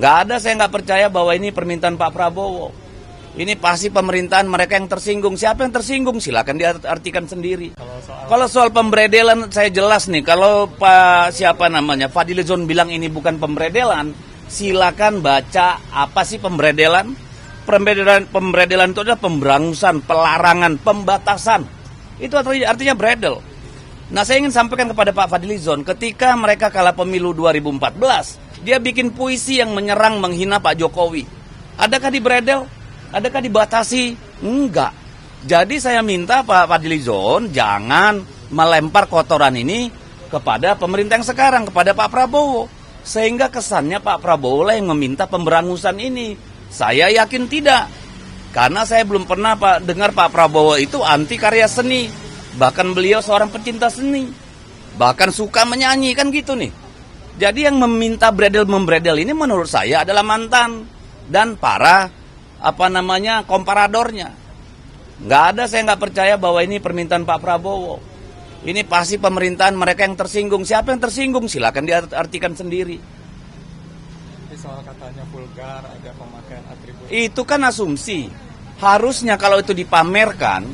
Nggak ada, saya nggak percaya bahwa ini permintaan Pak Prabowo. Ini pasti pemerintahan mereka yang tersinggung. Siapa yang tersinggung? Silakan diartikan sendiri. Kalau soal pemberedelan saya jelas nih. Kalau Pak siapa namanya Fadlizon bilang ini bukan pemberedelan, silakan baca apa sih pemberedelan. Pemberedelan itu adalah pemberangusan, pelarangan, pembatasan. Itu artinya beredel. Nah, saya ingin sampaikan kepada Pak Fadlizon, ketika mereka kalah pemilu 2014, dia bikin puisi yang menyerang, menghina Pak Jokowi. Adakah diberedel? Adakah dibatasi? Enggak. Jadi saya minta Pak Fadlizon jangan melempar kotoran ini kepada pemerintah yang sekarang, kepada Pak Prabowo. Sehingga kesannya Pak Prabowo lah yang meminta pemberangusan ini. Saya yakin tidak. Karena saya belum pernah dengar Pak Prabowo itu anti karya seni. Bahkan beliau seorang pecinta seni. Bahkan suka menyanyi, kan gitu nih. Jadi yang meminta membredel ini menurut saya adalah mantan dan para komparadornya. Nggak ada, saya nggak percaya bahwa ini permintaan Pak Prabowo. Ini pasti pemerintahan mereka yang tersinggung. Siapa yang tersinggung? Silakan diartikan sendiri. Soal katanya vulgar, ada pemakaian atribut. Itu kan asumsi. Harusnya kalau itu dipamerkan,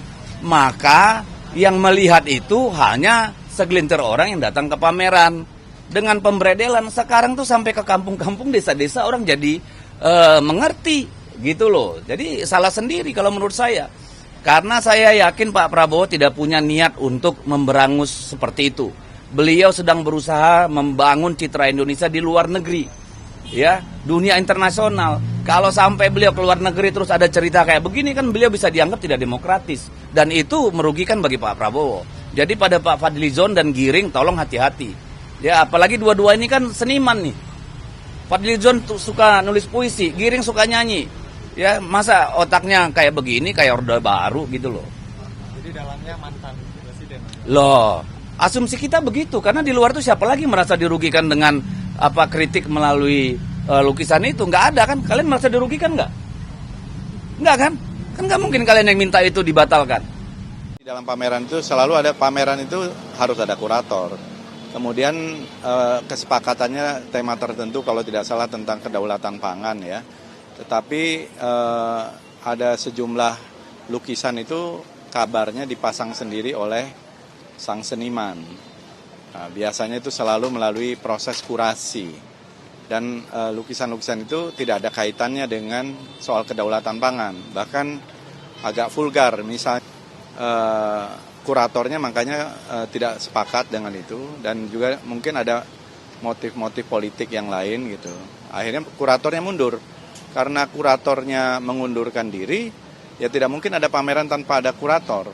maka yang melihat itu hanya segelintir orang yang datang ke pameran. Dengan pemberedelan sekarang tuh sampai ke kampung-kampung, desa-desa orang jadi mengerti gitu loh. Jadi salah sendiri kalau menurut saya. Karena saya yakin Pak Prabowo tidak punya niat untuk memberangus seperti itu. Beliau sedang berusaha membangun citra Indonesia di luar negeri. Ya, dunia internasional. Kalau sampai beliau keluar negeri terus ada cerita kayak begini, kan beliau bisa dianggap tidak demokratis. Dan itu merugikan bagi Pak Prabowo. Jadi pada Pak Fadlizon dan Giring tolong hati-hati. Ya, apalagi dua-dua ini kan seniman nih. Fadlizon suka nulis puisi, Giring suka nyanyi. Ya, masa otaknya kayak begini, kayak Orde Baru gitu loh. Jadi dalamnya mantan presiden. Loh, asumsi kita begitu. Karena di luar tuh siapa lagi merasa dirugikan dengan kritik melalui lukisan itu? Nggak ada kan? Kalian merasa dirugikan nggak? Nggak kan? Kan nggak mungkin kalian yang minta itu dibatalkan. Di dalam pameran itu selalu ada, pameran itu harus ada kurator. Kemudian kesepakatannya tema tertentu kalau tidak salah tentang kedaulatan pangan ya. Tetapi ada sejumlah lukisan itu kabarnya dipasang sendiri oleh sang seniman. Nah, biasanya itu selalu melalui proses kurasi. Dan lukisan-lukisan itu tidak ada kaitannya dengan soal kedaulatan pangan. Bahkan agak vulgar, misalnya kuratornya makanya tidak sepakat dengan itu. Dan juga mungkin ada motif-motif politik yang lain gitu. Akhirnya kuratornya mundur. Karena kuratornya mengundurkan diri, ya tidak mungkin ada pameran tanpa ada kurator.